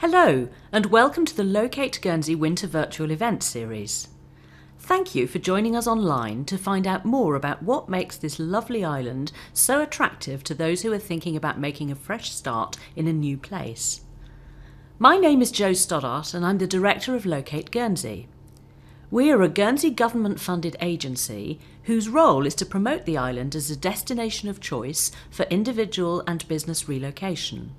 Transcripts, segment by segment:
Hello, and welcome to the Locate Guernsey Winter Virtual Event Series. Thank you for joining us online to find out more about what makes this lovely island so attractive to those who are thinking about making a fresh start in a new place. My name is Jo Stoddart and I'm the Director of Locate Guernsey. We are a Guernsey government-funded agency whose role is to promote the island as a destination of choice for individual and business relocation.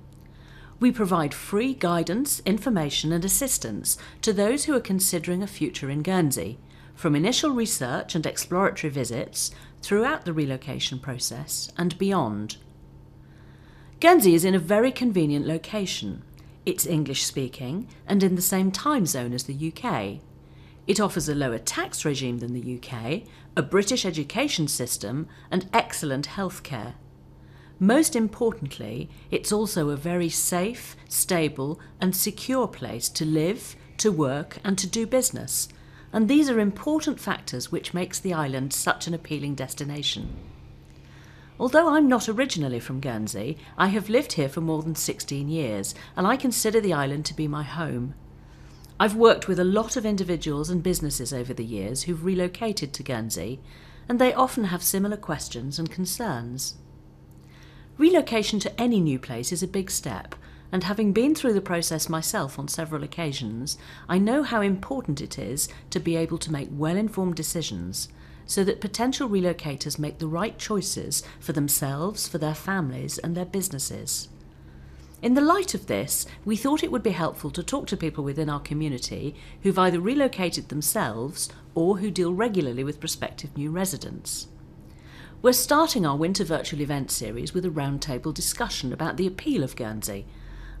We provide free guidance, information and assistance to those who are considering a future in Guernsey, from initial research and exploratory visits throughout the relocation process and beyond. Guernsey is in a very convenient location. It's English-speaking and in the same time zone as the UK. It offers a lower tax regime than the UK, a British education system and excellent healthcare. Most importantly, it's also a very safe, stable and secure place to live, to work and to do business. And these are important factors which makes the island such an appealing destination. Although I'm not originally from Guernsey, I have lived here for more than 16 years and I consider the island to be my home. I've worked with a lot of individuals and businesses over the years who've relocated to Guernsey, and they often have similar questions and concerns. Relocation to any new place is a big step, and having been through the process myself on several occasions, I know how important it is to be able to make well-informed decisions so that potential relocators make the right choices for themselves, for their families and their businesses. In the light of this, we thought it would be helpful to talk to people within our community who've either relocated themselves or who deal regularly with prospective new residents. We're starting our winter virtual event series with a roundtable discussion about the appeal of Guernsey,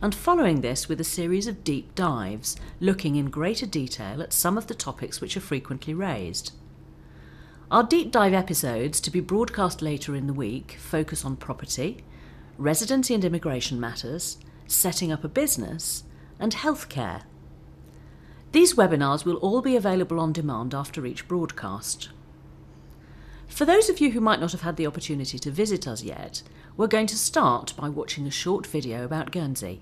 and following this with a series of deep dives, looking in greater detail at some of the topics which are frequently raised. Our deep dive episodes, to be broadcast later in the week, focus on property, residency and immigration matters, setting up a business, and healthcare. These webinars will all be available on demand after each broadcast. For those of you who might not have had the opportunity to visit us yet, we're going to start by watching a short video about Guernsey.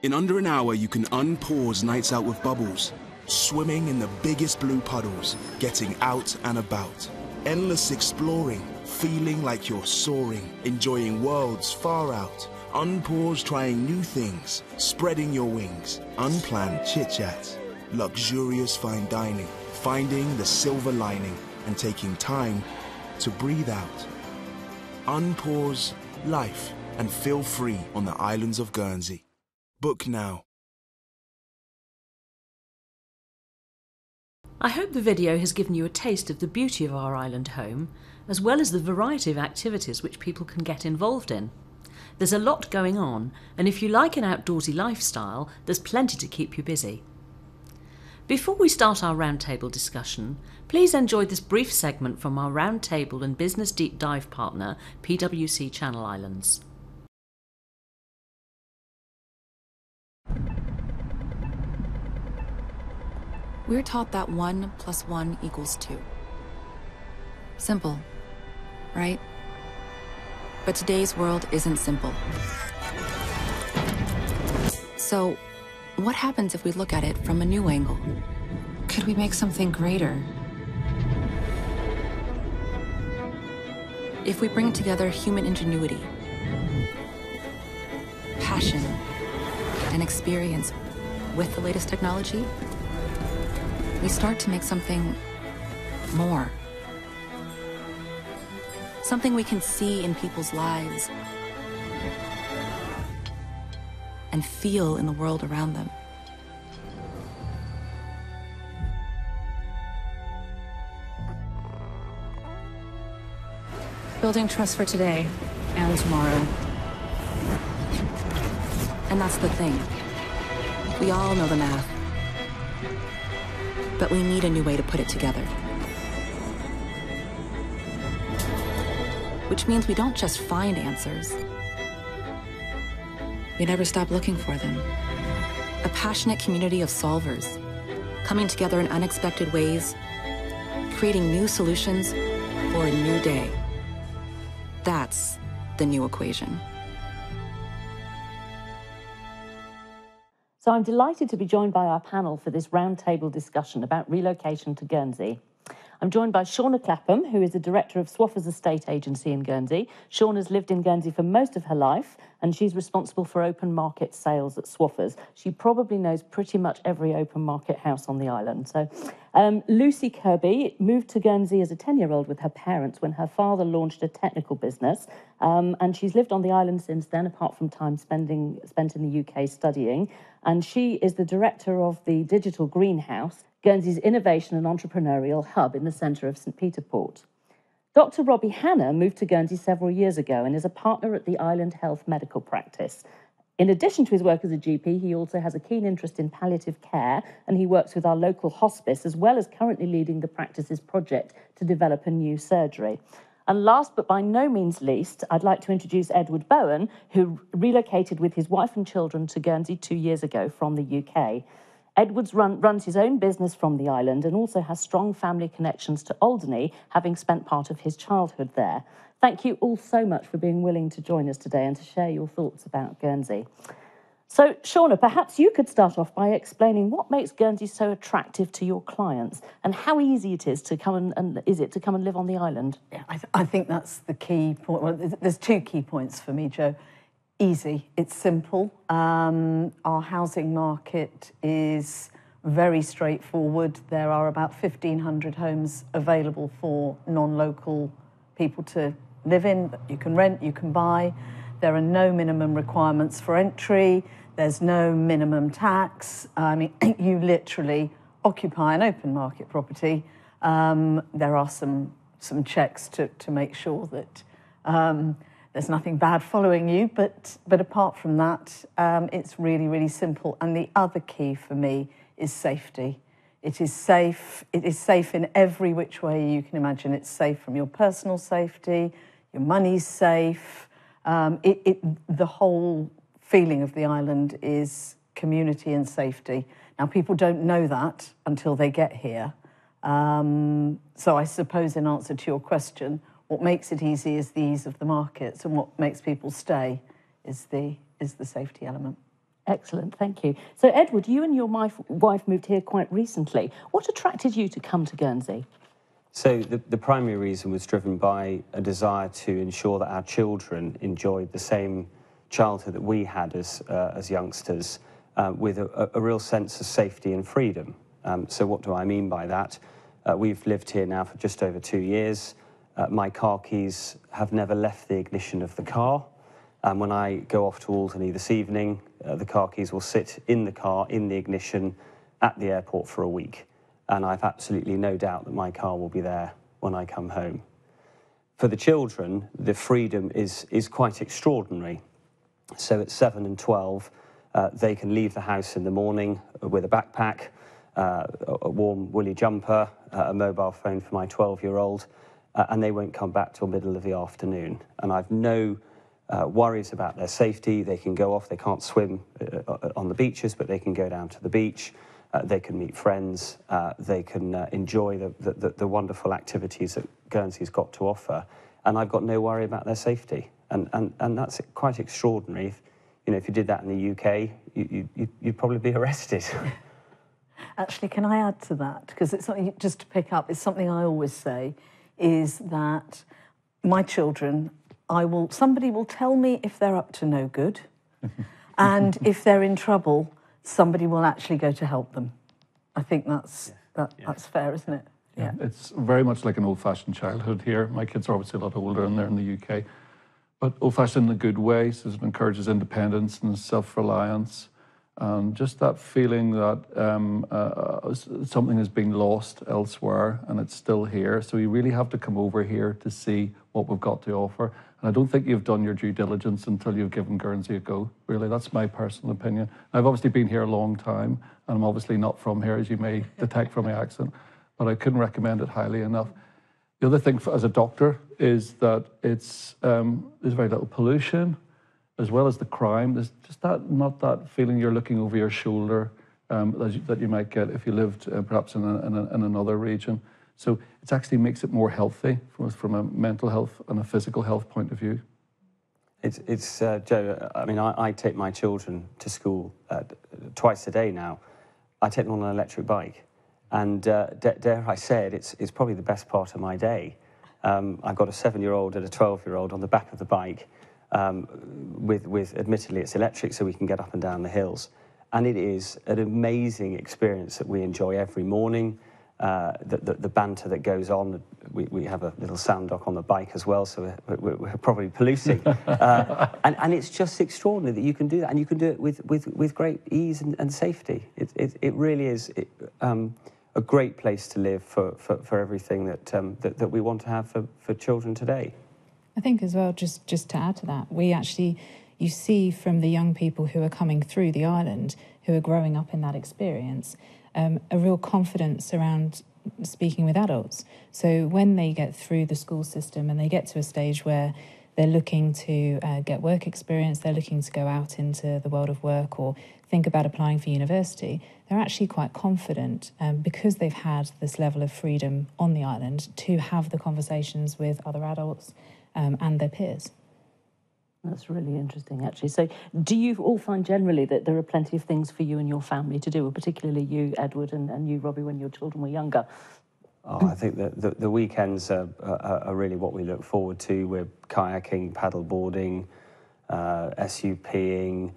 In under an hour, you can unpause nights out with bubbles, swimming in the biggest blue puddles, getting out and about, endless exploring, feeling like you're soaring, enjoying worlds far out, unpause trying new things, spreading your wings, unplanned chit-chat, luxurious fine dining, finding the silver lining, and taking time to breathe out. Unpause life and feel free on the islands of Guernsey. Book now. I hope the video has given you a taste of the beauty of our island home, as well as the variety of activities which people can get involved in. There's a lot going on, and if you like an outdoorsy lifestyle, there's plenty to keep you busy. Before we start our roundtable discussion, please enjoy this brief segment from our roundtable and business deep dive partner, PwC Channel Islands. We're taught that 1 + 1 = 2. Simple, right? But today's world isn't simple. So, what happens if we look at it from a new angle? Could we make something greater? If we bring together human ingenuity, passion, and experience with the latest technology, we start to make something more. Something we can see in people's lives and feel in the world around them. Building trust for today and tomorrow. And that's the thing. We all know the math, but we need a new way to put it together. Which means we don't just find answers. We never stop looking for them. A passionate community of solvers, coming together in unexpected ways, creating new solutions for a new day. That's the new equation. So I'm delighted to be joined by our panel for this roundtable discussion about relocation to Guernsey. I'm joined by Shauna Clapham, who is the director of Swaffers Estate Agency in Guernsey. Shauna's lived in Guernsey for most of her life, and she's responsible for open market sales at Swaffers. She probably knows pretty much every open market house on the island. So Lucy Kirby moved to Guernsey as a 10-year-old with her parents when her father launched a technical business, and she's lived on the island since then, apart from time spent in the UK studying. And she is the director of the Digital Greenhouse, Guernsey's innovation and entrepreneurial hub in the centre of St Peter Port. Dr. Robbie Hannah moved to Guernsey several years ago and is a partner at the Island Health Medical Practice. In addition to his work as a GP, he also has a keen interest in palliative care, and he works with our local hospice, as well as currently leading the practice's project to develop a new surgery. And last but by no means least, I'd like to introduce Edward Bowen, who relocated with his wife and children to Guernsey 2 years ago from the UK. Edwards runs his own business from the island and also has strong family connections to Alderney, having spent part of his childhood there. Thank you all so much for being willing to join us today and to share your thoughts about Guernsey. So, Shauna, perhaps you could start off by explaining what makes Guernsey so attractive to your clients and how easy it is to come and live on the island. Yeah, I think that's the key point. Well, there's two key points for me, Jo. Easy, it's simple. Our housing market is very straightforward. There are about 1,500 homes available for non-local people to live in. You can rent, you can buy. There are no minimum requirements for entry. There's no minimum tax. I mean, you literally occupy an open market property. There are some checks to make sure that there's nothing bad following you, but apart from that, it's really, really simple. And the other key for me is safety. It is safe. It is safe in every which way you can imagine. It's safe from your personal safety, your money's safe. The whole feeling of the island is community and safety. Now, people don't know that until they get here. So I suppose in answer to your question, what makes it easy is the ease of the markets, and what makes people stay is the safety element. Excellent, thank you. So, Edward, you and your wife moved here quite recently. What attracted you to come to Guernsey? So the primary reason was driven by a desire to ensure that our children enjoyed the same childhood that we had as youngsters, with a real sense of safety and freedom. So what do I mean by that? We've lived here now for just over 2 years. My car keys have never left the ignition of the car. When I go off to Alderney this evening, the car keys will sit in the car, in the ignition, at the airport for a week. And I've absolutely no doubt that my car will be there when I come home. For the children, the freedom is quite extraordinary. So at 7 and 12, they can leave the house in the morning with a backpack, a warm woolly jumper, a mobile phone for my 12-year-old, and they won't come back till middle of the afternoon. And I've no worries about their safety. They can go off, they can't swim on the beaches, but they can go down to the beach. They can meet friends. They can enjoy the wonderful activities that Guernsey's got to offer. And I've got no worry about their safety. And that's quite extraordinary. If you did that in the UK, you'd probably be arrested. Actually, can I add to that? Because it's something, just to pick up, it's something I always say, is that my children, somebody will tell me if they're up to no good, and if they're in trouble, somebody will actually go to help them. I think that's fair, isn't it? Yeah, it's very much like an old-fashioned childhood here. My kids are obviously a lot older and they're in the UK, but old-fashioned in a good way, so it encourages independence and self-reliance, and just that feeling that something is being lost elsewhere and it's still here. So you really have to come over here to see what we've got to offer. And I don't think you've done your due diligence until you've given Guernsey a go, really. That's my personal opinion. I've obviously been here a long time, and I'm obviously not from here, as you may detect from my accent, but I couldn't recommend it highly enough. The other thing as a doctor is that there's very little pollution, as well as the crime. There's just not that feeling you're looking over your shoulder that you might get if you lived perhaps in another region. So it actually makes it more healthy from a mental health and a physical health point of view. Joe, I mean, I take my children to school twice a day now. I take them on an electric bike. And dare I say it, it's probably the best part of my day. I've got a 7-year-old and a 12-year-old on the back of the bike. With admittedly, it's electric, so we can get up and down the hills. And it is an amazing experience that we enjoy every morning. The banter that goes on. We have a little sound dock on the bike as well, so we're probably polluting. And it's just extraordinary that you can do that, and you can do it with great ease and safety. It really is a great place to live for everything that we want to have for children today. I think as well, just to add to that, you see from the young people who are coming through the island, who are growing up in that experience, a real confidence around speaking with adults. So when they get through the school system and they get to a stage where they're looking to get work experience, they're looking to go out into the world of work or think about applying for university, they're actually quite confident because they've had this level of freedom on the island to have the conversations with other adults and their peers. That's really interesting, actually. So do you all find generally that there are plenty of things for you and your family to do, or particularly you, Edward, and you, Robbie, when your children were younger? Oh, I think that the weekends are really what we look forward to. We're kayaking, paddle boarding, SUPing.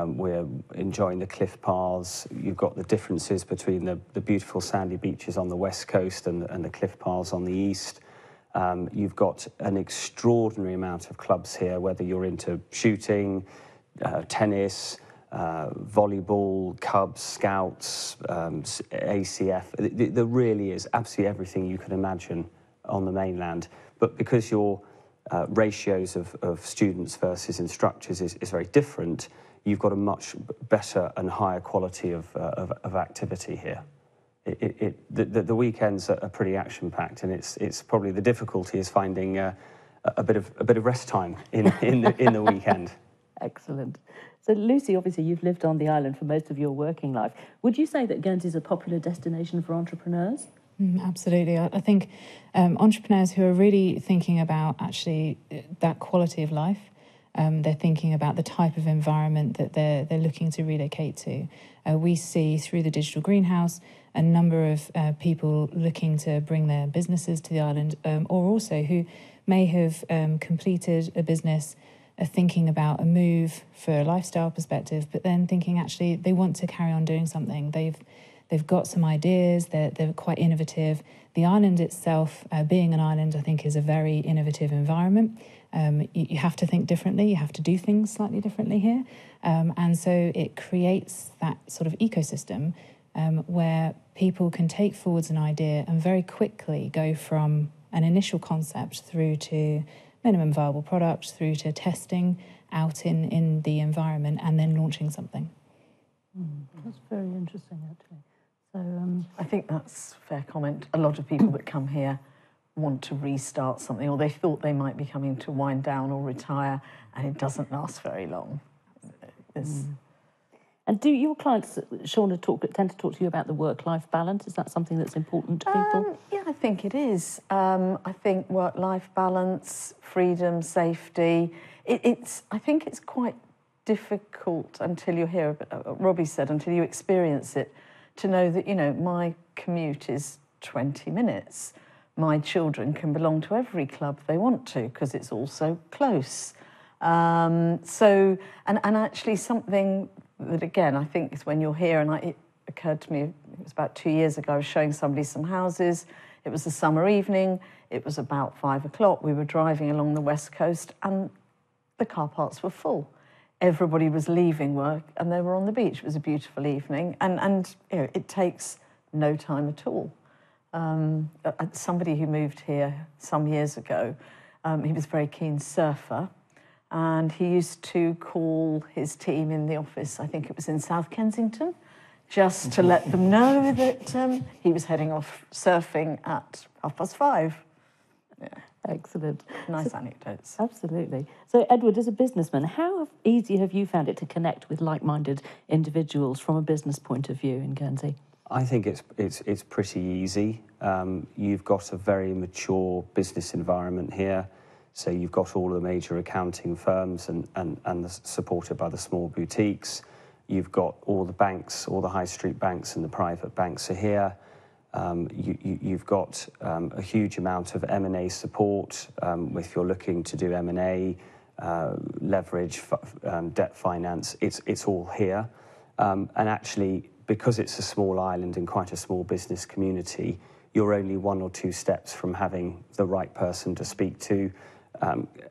We're enjoying the cliff paths. You've got the differences between the beautiful sandy beaches on the west coast and the cliff paths on the east. You've got an extraordinary amount of clubs here, whether you're into shooting, tennis, volleyball, Cubs, Scouts, ACF. There really is absolutely everything you can imagine on the mainland. But because your ratios of students versus instructors is very different, you've got a much better and higher quality of activity here. The weekends are pretty action-packed, and it's probably the difficulty is finding a bit of rest time in the weekend. Excellent. So, Lucy, obviously you've lived on the island for most of your working life. Would you say that Guernsey is a popular destination for entrepreneurs? Absolutely. I think entrepreneurs who are really thinking about actually that quality of life, they're thinking about the type of environment that they're looking to relocate to. We see through the digital greenhouse a number of people looking to bring their businesses to the island, or also who may have completed a business, thinking about a move for a lifestyle perspective, but then thinking actually they want to carry on doing something. They've got some ideas, they're quite innovative. The island itself, being an island, I think is a very innovative environment. You have to think differently, you have to do things slightly differently here. And so it creates that sort of ecosystem where people can take forwards an idea and very quickly go from an initial concept through to minimum viable product, through to testing out in the environment and then launching something. That's very interesting, actually. So I think that's a fair comment. A lot of people that come here want to restart something, or they thought they might be coming to wind down or retire, and it doesn't last very long. And do your clients, Shauna, tend to talk to you about the work-life balance? Is that something that's important to people? Yeah, I think it is. I think work-life balance, freedom, safety. I think it's quite difficult until you're here. Robbie said until you experience it, to know that my commute is 20 minutes. My children can belong to every club they want to because it's all so close. And actually something that, again, I think is when you're here, and it occurred to me, it was about 2 years ago, I was showing somebody some houses. It was a summer evening. It was about 5 o'clock. We were driving along the west coast and the car parks were full. Everybody was leaving work and they were on the beach. It was a beautiful evening, and it takes no time at all. Somebody who moved here some years ago, he was a very keen surfer, and he used to call his team in the office, I think it was in South Kensington, just to let them know that he was heading off surfing at 5:30. Yeah. Excellent. Nice anecdotes. Absolutely. So, Edward, as a businessman, how easy have you found it to connect with like-minded individuals from a business point of view in Guernsey? I think it's pretty easy. You've got a very mature business environment here, So you've got all the major accounting firms and supported by the small boutiques. You've got all the banks, all the high street banks and the private banks are here. You've got a huge amount of M&A support if you're looking to do M&A, leverage, debt finance, it's all here. And actually, because it's a small island and quite a small business community, you're only 1 or 2 steps from having the right person to speak to.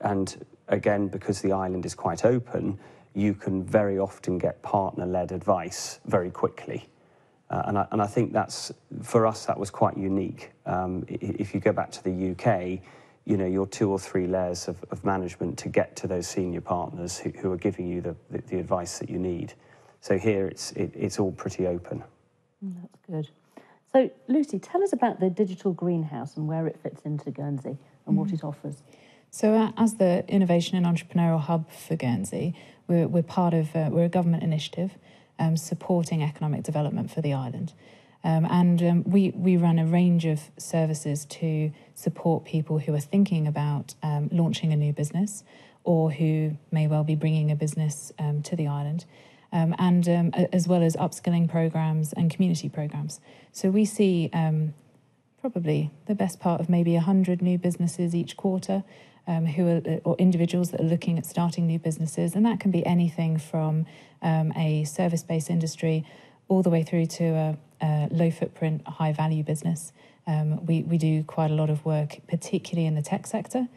And again, because the island is quite open, you can very often get partner-led advice very quickly. And I think that's, for us, that was quite unique. If you go back to the UK, you know, you're 2 or 3 layers of management to get to those senior partners who are giving you the advice that you need. So here, it's all pretty open. That's good. So, Lucy, tell us about the digital greenhouse and where it fits into Guernsey and what it offers. So, as the innovation and entrepreneurial hub for Guernsey, we're part of we're a government initiative supporting economic development for the island, and we run a range of services to support people who are thinking about launching a new business, or who may well be bringing a business to the island. And as well as upskilling programs and community programs. So we see probably the best part of maybe 100 new businesses each quarter, or individuals that are looking at starting new businesses, and that can be anything from a service-based industry all the way through to a low-footprint, high-value business. We do quite a lot of work, particularly in the tech sector.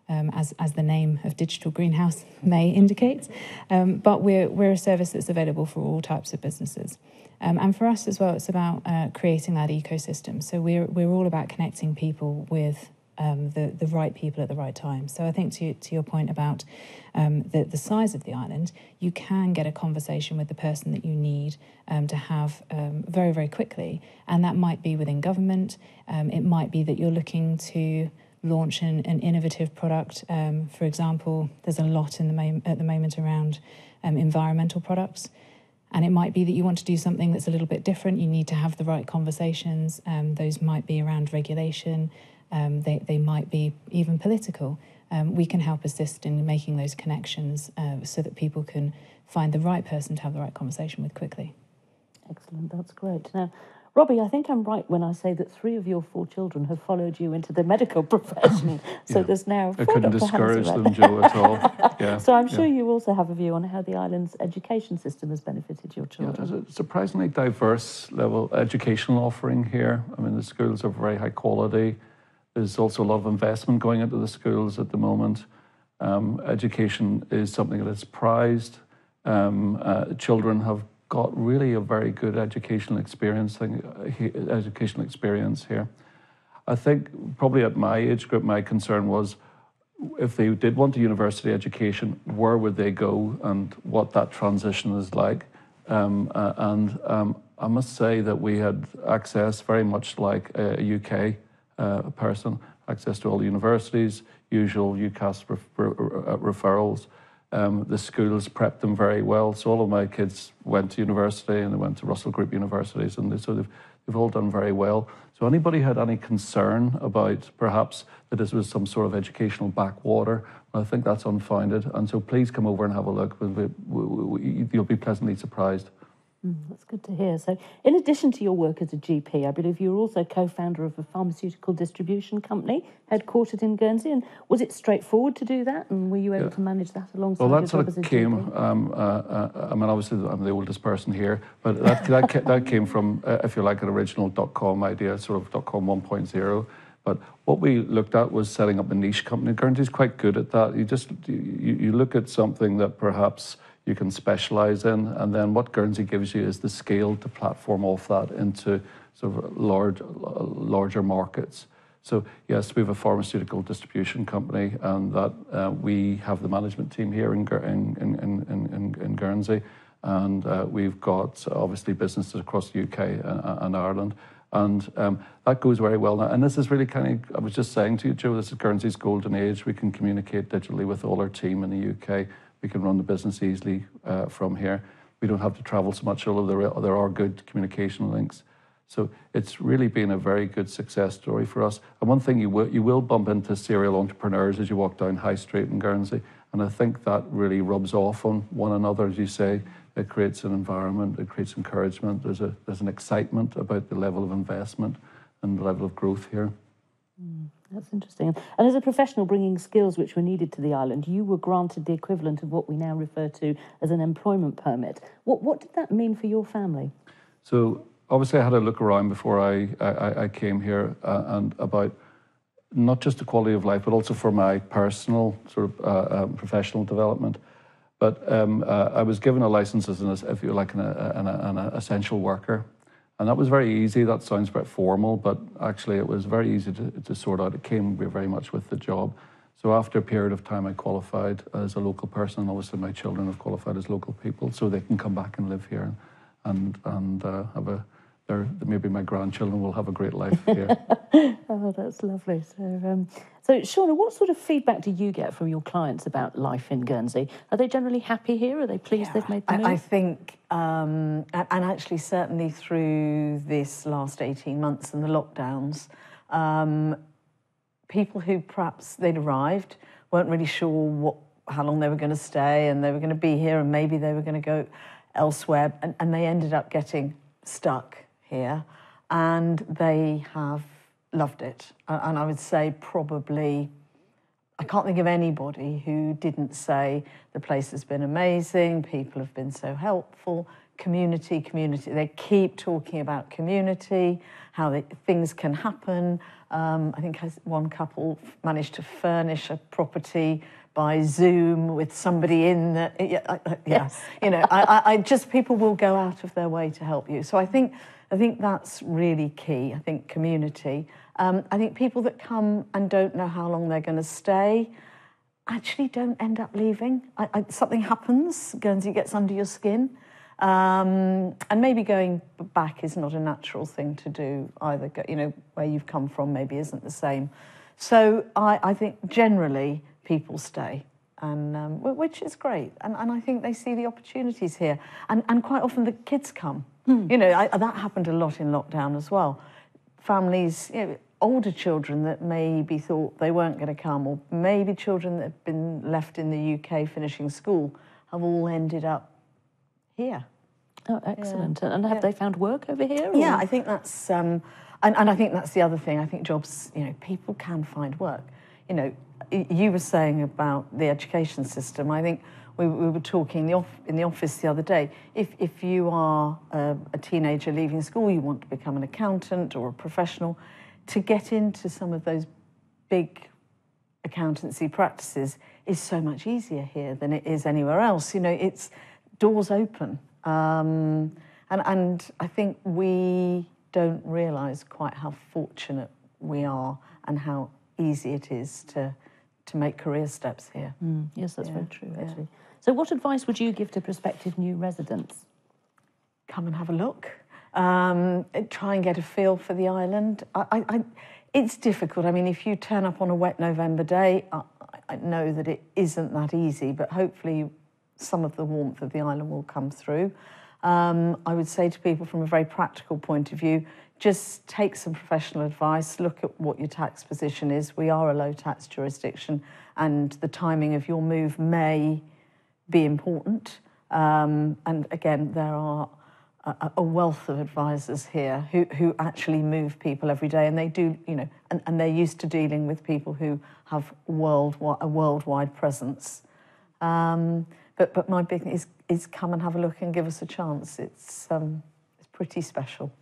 As the name of Digital Greenhouse may indicate, but we're a service that's available for all types of businesses, and for us as well, it's about creating that ecosystem. So we're all about connecting people with the right people at the right time. So I think to your point about the size of the island, you can get a conversation with the person that you need to have very, very quickly, and that might be within government. It might be that you're looking to launch an innovative product. For example, there's a lot at the moment around environmental products, and it might be that you want to do something that's a little bit different. You need to have the right conversations. Those might be around regulation. They might be even political. We can help assist in making those connections so that people can find the right person to have the right conversation with quickly. Excellent, that's great. Now, Robbie, I think I'm right when I say that 3 of your 4 children have followed you into the medical profession. So there's now 4 I couldn't Dr. discourage Hannahs them, Joe, at all. Yeah. So I'm sure you also have a view on how the island's education system has benefited your children. Yeah, there's a surprisingly diverse level educational offering here. I mean, the schools are very high quality. There's also a lot of investment going into the schools at the moment. Education is something that is prized. Children have got really a very good educational experience here. I think probably at my age group, my concern was if they did want a university education, where would they go and what that transition is like. I must say that we had access very much like a UK person, access to all the universities, usual UCAS referrals. The schools prepped them very well. So all of my kids went to university and they went to Russell Group universities, and so they've all done very well. So anybody had any concern about perhaps that this was some sort of educational backwater, I think that's unfounded. And so please come over and have a look. You'll be pleasantly surprised. That's good to hear. So in addition to your work as a GP, I believe you're also co-founder of a pharmaceutical distribution company headquartered in Guernsey. And was it straightforward to do that? And were you able to manage that alongside your job as a GP? I mean, obviously I'm the oldest person here, but that came from, if you like, an original .com idea, sort of .com 1.0. But what we looked at was setting up a niche company. Guernsey's quite good at that. You look at something that perhaps you can specialise in, and then what Guernsey gives you is the scale to platform off that into sort of larger markets. So yes, we have a pharmaceutical distribution company, and that we have the management team here in Guernsey, and we've got obviously businesses across the UK and Ireland. And that goes very well now. And this is really kind of, I was just saying to you, Joe, this is Guernsey's golden age. We can communicate digitally with all our team in the UK. We can run the business easily from here. We don't have to travel so much, although there are good communication links. So it's really been a very good success story for us. And one thing you will bump into serial entrepreneurs as you walk down High Street in Guernsey, and I think that really rubs off on one another, as you say. It creates an environment, it creates encouragement, there's an excitement about the level of investment and the level of growth here. That's interesting. And as a professional bringing skills which were needed to the island, you were granted the equivalent of what we now refer to as an employment permit. What did that mean for your family? So obviously I had a look around before I came here and about not just the quality of life, but also for my personal sort of professional development. But I was given a license as if you like an essential worker. And that was very easy. That sounds a bit formal, but actually it was very easy to sort out. It came very much with the job. So after a period of time, I qualified as a local person, and obviously my children have qualified as local people, so they can come back and live here and have maybe my grandchildren will have a great life here. Oh, that's lovely. So Shauna, what sort of feedback do you get from your clients about life in Guernsey? Are they generally happy here? Are they pleased they've made the move? I think, and actually certainly through this last 18 months and the lockdowns, people who perhaps they'd arrived, weren't really sure how long they were going to stay, and they were going to be here, and maybe they were going to go elsewhere, and they ended up getting stuck here, and they have loved it. And I would say probably, I can't think of anybody who didn't say the place has been amazing, people have been so helpful, community. They keep talking about community, how things can happen. I think one couple managed to furnish a property by Zoom with somebody in the, Yes. You know, I just, people will go out of their way to help you. So I think that's really key. I think community. I think people that come and don't know how long they're going to stay actually don't end up leaving. Something happens, Guernsey gets under your skin, and maybe going back is not a natural thing to do either. You know, where you've come from maybe isn't the same. So I think generally people stay, and which is great. And I think they see the opportunities here, and quite often the kids come. You know, that happened a lot in lockdown as well. Families, you know, older children that maybe thought they weren't going to come, or maybe children that have been left in the UK finishing school, have all ended up here. Oh, excellent. Yeah. And have they found work over here? Or? Yeah, I think that's, and I think that's the other thing. I think jobs, you know, people can find work. You know, you were saying about the education system. I think we were talking in the office the other day. If you are a teenager leaving school, you want to become an accountant or a professional, to get into some of those big accountancy practices is so much easier here than it is anywhere else. You know, it's doors open. And I think we don't realise quite how fortunate we are and how easy it is to make career steps here. Yes, that's very true, actually. So what advice would you give to prospective new residents? Come and have a look. Try and get a feel for the island. It's difficult. I mean, if you turn up on a wet November day, I know that it isn't that easy, but hopefully some of the warmth of the island will come through. I would say to people from a very practical point of view, just take some professional advice, look at what your tax position is. We are a low tax jurisdiction, and the timing of your move may be important. And again, there are a wealth of advisors here who actually move people every day, and they do, you know, and they're used to dealing with people who have a worldwide presence. But my big thing is come and have a look and give us a chance. It's pretty special.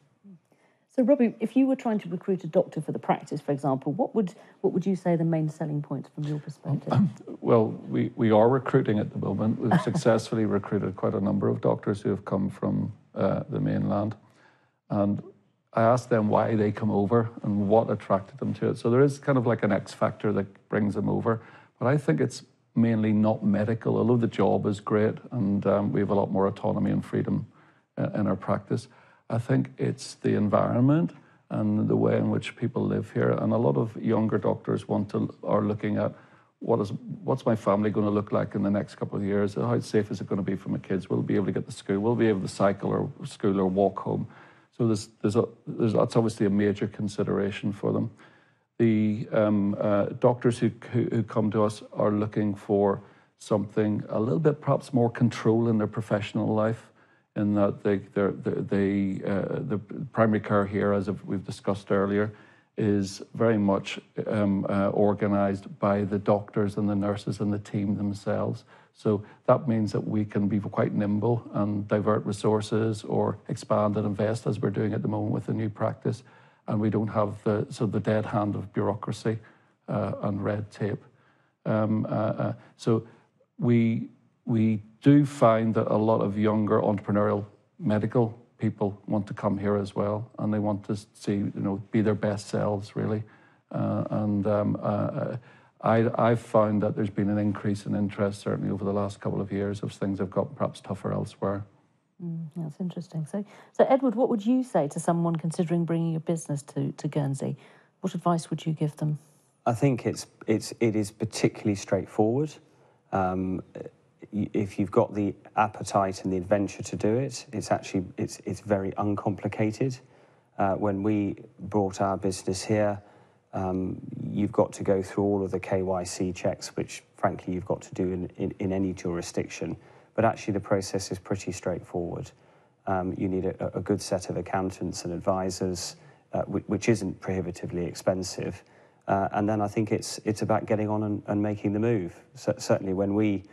So, Robbie, if you were trying to recruit a doctor for the practice, for example, what would you say are the main selling points from your perspective? Well, we are recruiting at the moment. We've successfully recruited quite a number of doctors who have come from the mainland. And I asked them why they come over and what attracted them to it. So there is kind of like an X factor that brings them over. But I think it's mainly not medical, although the job is great and we have a lot more autonomy and freedom in our practice. I think it's the environment and the way in which people live here. And a lot of younger doctors are looking at what's my family going to look like in the next couple of years? How safe is it going to be for my kids? Will we be able to get to school? Will we be able to cycle or school or walk home? So that's obviously a major consideration for them. The doctors who come to us are looking for something a little bit perhaps more control in their professional life, in that the primary care here, as we've discussed earlier, is very much organised by the doctors and the nurses and the team themselves. So that means that we can be quite nimble and divert resources or expand and invest, as we're doing at the moment with the new practice, and we don't have the dead hand of bureaucracy and red tape. So we do find that a lot of younger entrepreneurial medical people want to come here as well, and they want to see, be their best selves, really. I've found that there's been an increase in interest, certainly over the last couple of years, as things have got perhaps tougher elsewhere. That's interesting. So Edward, what would you say to someone considering bringing a business to Guernsey? What advice would you give them? I think it is particularly straightforward. If you've got the appetite and the adventure to do it, it's very uncomplicated. When we brought our business here, you've got to go through all of the KYC checks, which frankly you've got to do in any jurisdiction. But actually the process is pretty straightforward. You need a good set of accountants and advisors, which isn't prohibitively expensive. And then I think it's about getting on and making the move. So, certainly when we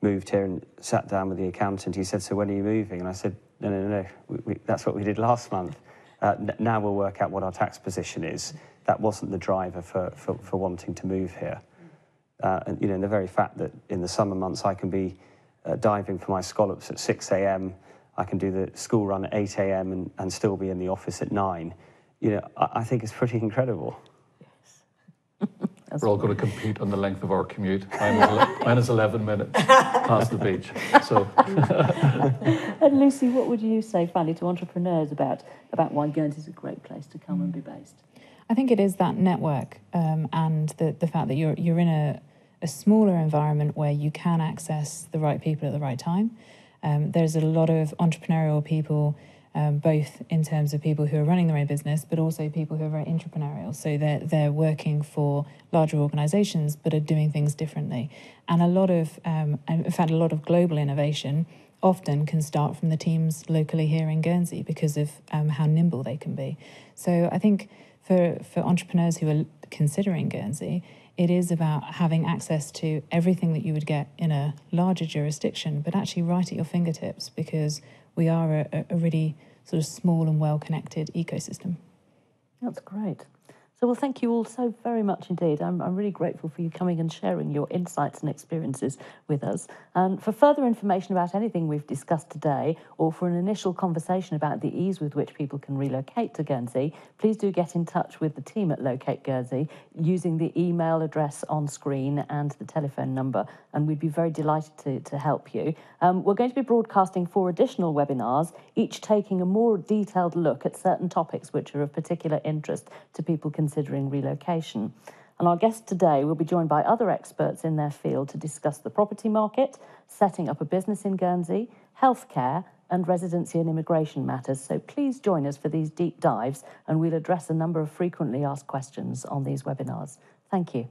moved here and sat down with the accountant, he said, "So when are you moving?" And I said, no, that's what we did last month. Now we'll work out what our tax position is. That wasn't the driver for wanting to move here. And the very fact that in the summer months I can be diving for my scallops at 6 a.m, I can do the school run at 8 a.m. and still be in the office at 9. I think it's pretty incredible. We're all going to compete on the length of our commute. Mine is 11 minutes past the beach. So. And Lucy, what would you say finally to entrepreneurs about why Guernsey is a great place to come and be based? I think it is that network and the fact that you're in a smaller environment where you can access the right people at the right time. There's a lot of entrepreneurial people, both in terms of people who are running their own business, but also people who are very entrepreneurial. So they're working for larger organisations, but are doing things differently. And a lot of global innovation often can start from the teams locally here in Guernsey because of how nimble they can be. So I think for entrepreneurs who are considering Guernsey, it is about having access to everything that you would get in a larger jurisdiction, but actually right at your fingertips, because we are a really sort of small and well-connected ecosystem. That's great. So, well, thank you all so very much indeed. I'm really grateful for you coming and sharing your insights and experiences with us. And for further information about anything we've discussed today, or for an initial conversation about the ease with which people can relocate to Guernsey, please do get in touch with the team at Locate Guernsey using the email address on screen and the telephone number, and we'd be very delighted to help you. We're going to be broadcasting 4 additional webinars, each taking a more detailed look at certain topics which are of particular interest to people considering relocation. And our guests today will be joined by other experts in their field to discuss the property market, setting up a business in Guernsey, healthcare, and residency and immigration matters. So please join us for these deep dives, and we'll address a number of frequently asked questions on these webinars. Thank you.